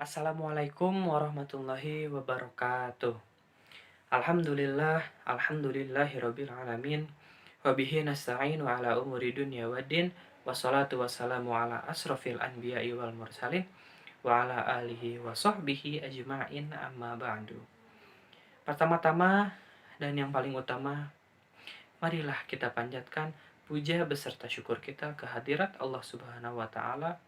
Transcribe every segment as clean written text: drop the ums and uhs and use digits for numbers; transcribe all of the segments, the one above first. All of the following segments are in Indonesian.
Assalamualaikum warahmatullahi wabarakatuh. Alhamdulillahirabbil alamin. Wabihi nasta'inu ala umuri dunya waddin. Wassalatu wassalamu ala asrofil anbiya'i wal mursalin wa ala alihi wa sahbihi ajma'in amma ba'du. Pertama-tama dan yang paling utama, marilah kita panjatkan puja beserta syukur kita kehadirat Allah Subhanahu wa taala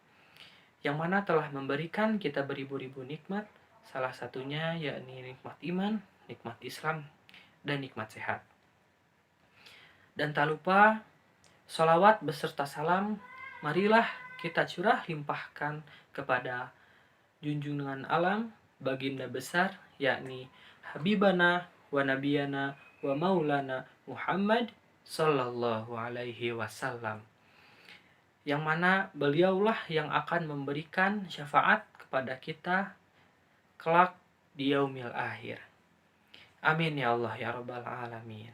yang mana telah memberikan kita beribu-ribu nikmat, salah satunya yakni nikmat iman, nikmat Islam, dan nikmat sehat. Dan tak lupa, sholawat beserta salam, marilah kita curah limpahkan kepada junjungan alam, baginda besar, yakni Habibana wa Nabiyana wa Maulana Muhammad Sallallahu Alaihi Wasallam, yang mana beliaulah yang akan memberikan syafaat kepada kita kelak di yaumil akhir. Amin ya Allah ya Rabbal Alamin.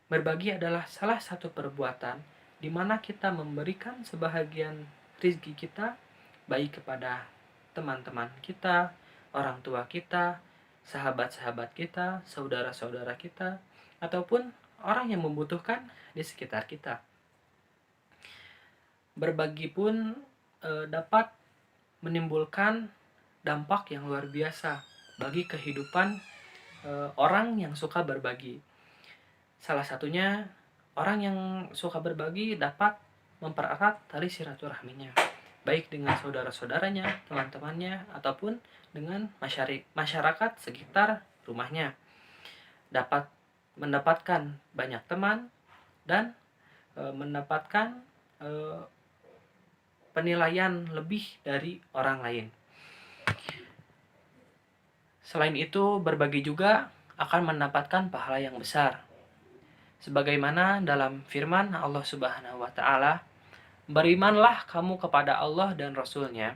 Berbagi adalah salah satu perbuatan di mana kita memberikan sebahagian rezeki kita baik kepada teman-teman kita, orang tua kita, sahabat-sahabat kita, saudara-saudara kita, ataupun orang yang membutuhkan di sekitar kita. Berbagi pun dapat menimbulkan dampak yang luar biasa bagi kehidupan orang yang suka berbagi. Salah satunya, orang yang suka berbagi dapat mempererat tali silaturahminya, baik dengan saudara-saudaranya, teman-temannya, ataupun dengan masyarakat sekitar rumahnya. Dapat mendapatkan banyak teman dan mendapatkan penilaian lebih dari orang lain. Selain itu, berbagi juga akan mendapatkan pahala yang besar. Sebagaimana dalam firman Allah Subhanahu wa taala, "Berimanlah kamu kepada Allah dan Rasul-Nya,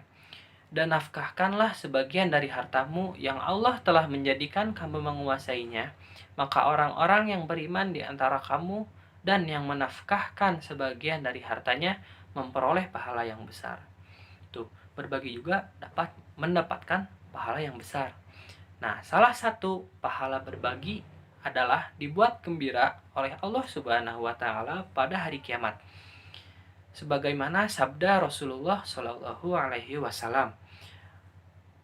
dan nafkahkanlah sebagian dari hartamu yang Allah telah menjadikan kamu menguasainya, maka orang-orang yang beriman di antara kamu dan yang menafkahkan sebagian dari hartanya memperoleh pahala yang besar." Tuh, berbagi juga dapat mendapatkan pahala yang besar. Nah, salah satu pahala berbagi adalah dibuat gembira oleh Allah Subhanahu wa taala pada hari kiamat. Sebagaimana sabda Rasulullah Shallallahu alaihi wasallam,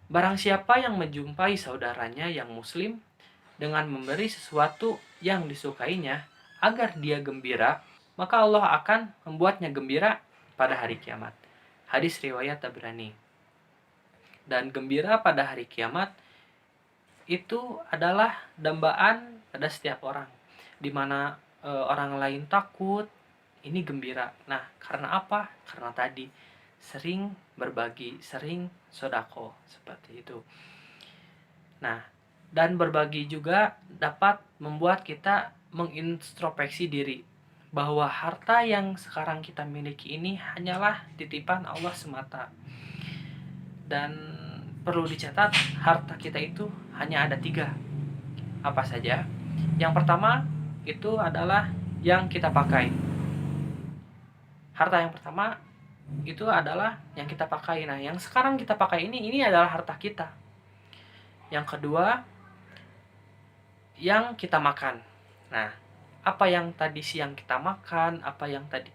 "Barang siapa yang menjumpai saudaranya yang muslim dengan memberi sesuatu yang disukainya agar dia gembira, maka Allah akan membuatnya gembira pada hari kiamat." Hadis riwayat Tabrani. Dan gembira pada hari kiamat itu adalah dambaan pada setiap orang, di mana orang lain takut, ini gembira. Nah, karena apa? Karena tadi sering berbagi, sering sodako, seperti itu. Nah, dan berbagi juga dapat membuat kita mengintrospeksi diri bahwa harta yang sekarang kita miliki ini hanyalah titipan Allah semata. Dan perlu dicatat, harta kita itu hanya ada 3. Apa saja? Yang pertama itu adalah yang kita pakai. Harta yang pertama itu adalah yang kita pakai. Nah, yang sekarang kita pakai ini adalah harta kita. Yang kedua, yang kita makan. Nah, apa yang tadi siang kita makan, apa yang pagi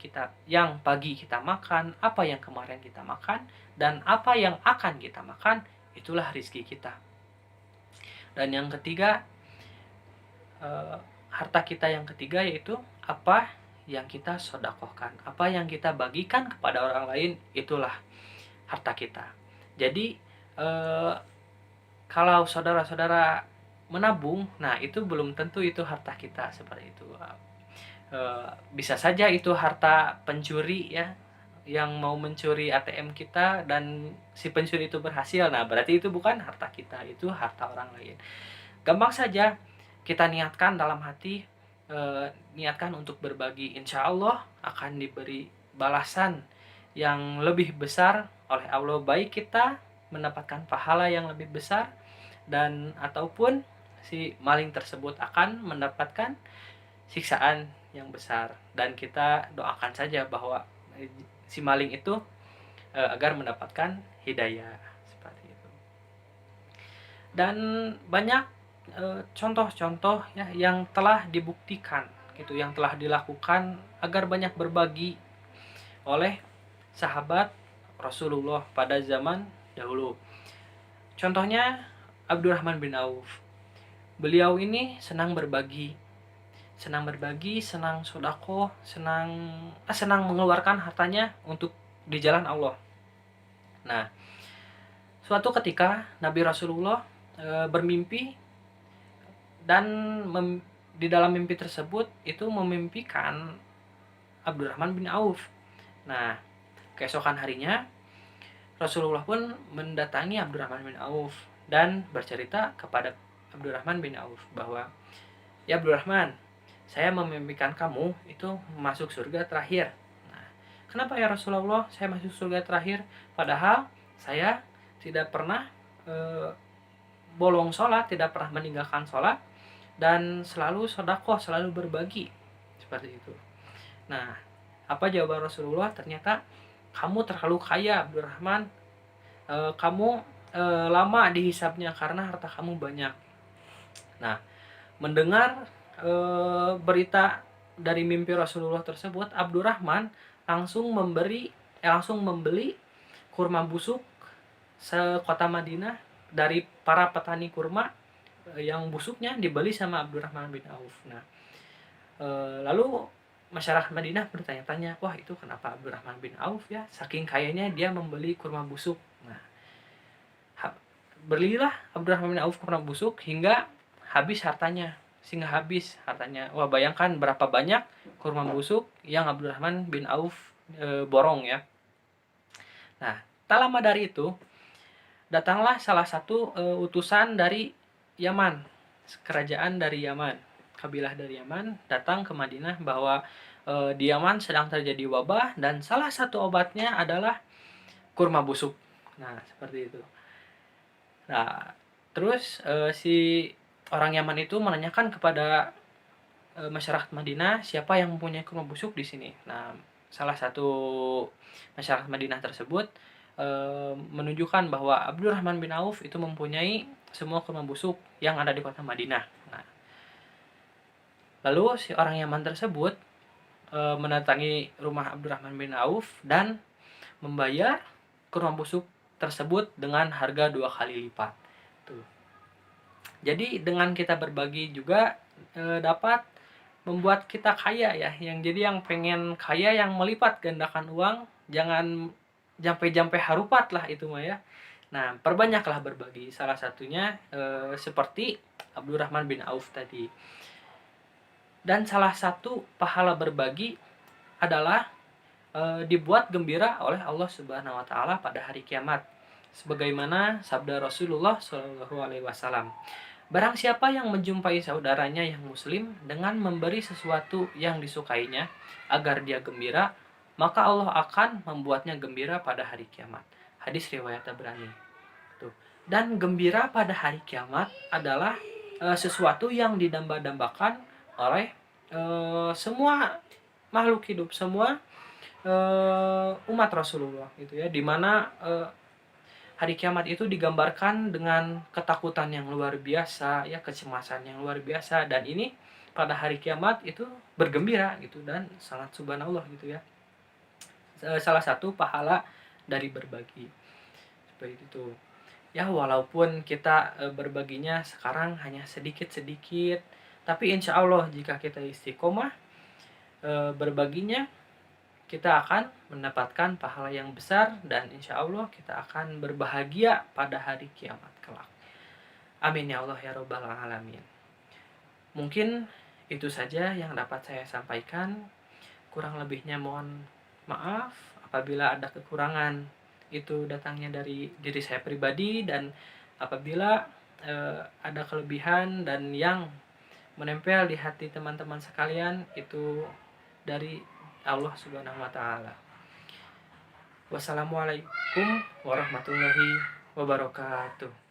kita makan, apa yang kemarin kita makan, dan apa yang akan kita makan, itulah rezeki kita. Dan yang ketiga, harta kita yang ketiga yaitu apa yang kita sodakohkan, apa yang kita bagikan kepada orang lain, itulah harta kita. Jadi kalau saudara-saudara menabung, nah itu belum tentu itu harta kita, seperti itu. Bisa saja itu harta pencuri ya, yang mau mencuri ATM kita dan si pencuri itu berhasil. Nah, berarti itu bukan harta kita, itu harta orang lain. Gampang saja kita niatkan dalam hati, niatkan untuk berbagi, insya Allah akan diberi balasan yang lebih besar oleh Allah, baik kita mendapatkan pahala yang lebih besar dan ataupun si maling tersebut akan mendapatkan siksaan yang besar. Dan kita doakan saja bahwa si maling itu agar mendapatkan hidayah seperti itu. Dan banyak contoh-contoh ya yang telah dibuktikan gitu, yang telah dilakukan agar banyak berbagi oleh sahabat Rasulullah pada zaman dahulu. Contohnya Abdurrahman bin Auf. Beliau ini senang berbagi, senang sedekah, senang mengeluarkan hartanya untuk di jalan Allah. Nah, suatu ketika Nabi Rasulullah bermimpi dan di dalam mimpi tersebut itu memimpikan Abdurrahman bin Auf. Nah, keesokan harinya Rasulullah pun mendatangi Abdurrahman bin Auf dan bercerita kepada Abdurrahman bin Auf bahwa, "Ya Abdurrahman, saya memimpikan kamu itu masuk surga terakhir." Nah, "Kenapa ya Rasulullah saya masuk surga terakhir? Padahal saya tidak pernah bolong sholat, tidak pernah meninggalkan sholat, dan selalu sedekah, selalu berbagi." Seperti itu. Nah, apa jawaban Rasulullah? Ternyata, "Kamu terlalu kaya Abdurrahman, kamu lama dihisabnya karena harta kamu banyak." Nah, mendengar berita dari mimpi Rasulullah tersebut, Abdurrahman langsung membeli kurma busuk sekota Madinah dari para petani kurma, yang busuknya dibeli sama Abdurrahman bin Auf. Nah, lalu masyarakat Madinah bertanya-tanya, "Wah, itu kenapa Abdurrahman bin Auf ya? Saking kayanya dia membeli kurma busuk." Nah, belilah Abdurrahman bin Auf kurma busuk hingga habis hartanya. Wah, bayangkan berapa banyak kurma busuk yang Abdurrahman bin Auf borong ya. Nah, tak lama dari itu datanglah salah satu utusan dari Yaman, kerajaan dari Yaman, kabilah dari Yaman datang ke Madinah bahwa di Yaman sedang terjadi wabah dan salah satu obatnya adalah kurma busuk. Nah, seperti itu. Nah, terus si orang Yaman itu menanyakan kepada masyarakat Madinah siapa yang mempunyai kurma busuk di sini. Nah, salah satu masyarakat Madinah tersebut menunjukkan bahwa Abdurrahman bin Auf itu mempunyai semua kurma busuk yang ada di kota Madinah. Nah, lalu si orang Yaman tersebut mendatangi rumah Abdurrahman bin Auf dan membayar kurma busuk tersebut dengan harga 2 kali lipat. Tuh. Jadi dengan kita berbagi juga dapat membuat kita kaya ya. Yang pengen kaya yang melipat gandakan uang, jangan jampe-jampe harupat lah itu mah ya. Nah, perbanyaklah berbagi. Salah satunya seperti Abdurrahman bin Auf tadi. Dan salah satu pahala berbagi adalah dibuat gembira oleh Allah Subhanahu wa taala pada hari kiamat. Sebagaimana sabda Rasulullah Shallallahu alaihi wasallam, "Barang siapa yang menjumpai saudaranya yang muslim dengan memberi sesuatu yang disukainya agar dia gembira, maka Allah akan membuatnya gembira pada hari kiamat." Hadis riwayat Tabrani. Tuh. Dan gembira pada hari kiamat adalah sesuatu yang didamba-dambakan oleh semua makhluk hidup, semua umat Rasulullah gitu ya, dimana hari kiamat itu digambarkan dengan ketakutan yang luar biasa ya, kecemasan yang luar biasa, dan ini pada hari kiamat itu bergembira gitu, dan sangat subhanallah gitu ya. Salah satu pahala dari berbagi seperti itu ya, walaupun kita berbaginya sekarang hanya sedikit-sedikit, tapi insya Allah jika kita istiqomah berbaginya, kita akan mendapatkan pahala yang besar dan insya Allah kita akan berbahagia pada hari kiamat kelak. Amin ya Allah ya Rabbal Alamin. Mungkin itu saja yang dapat saya sampaikan. Kurang lebihnya mohon maaf apabila ada kekurangan. Itu datangnya dari diri saya pribadi, dan apabila ada kelebihan dan yang menempel di hati teman-teman sekalian itu dari Allah Subhanahu wa taala. Wassalamualaikum warahmatullahi wabarakatuh.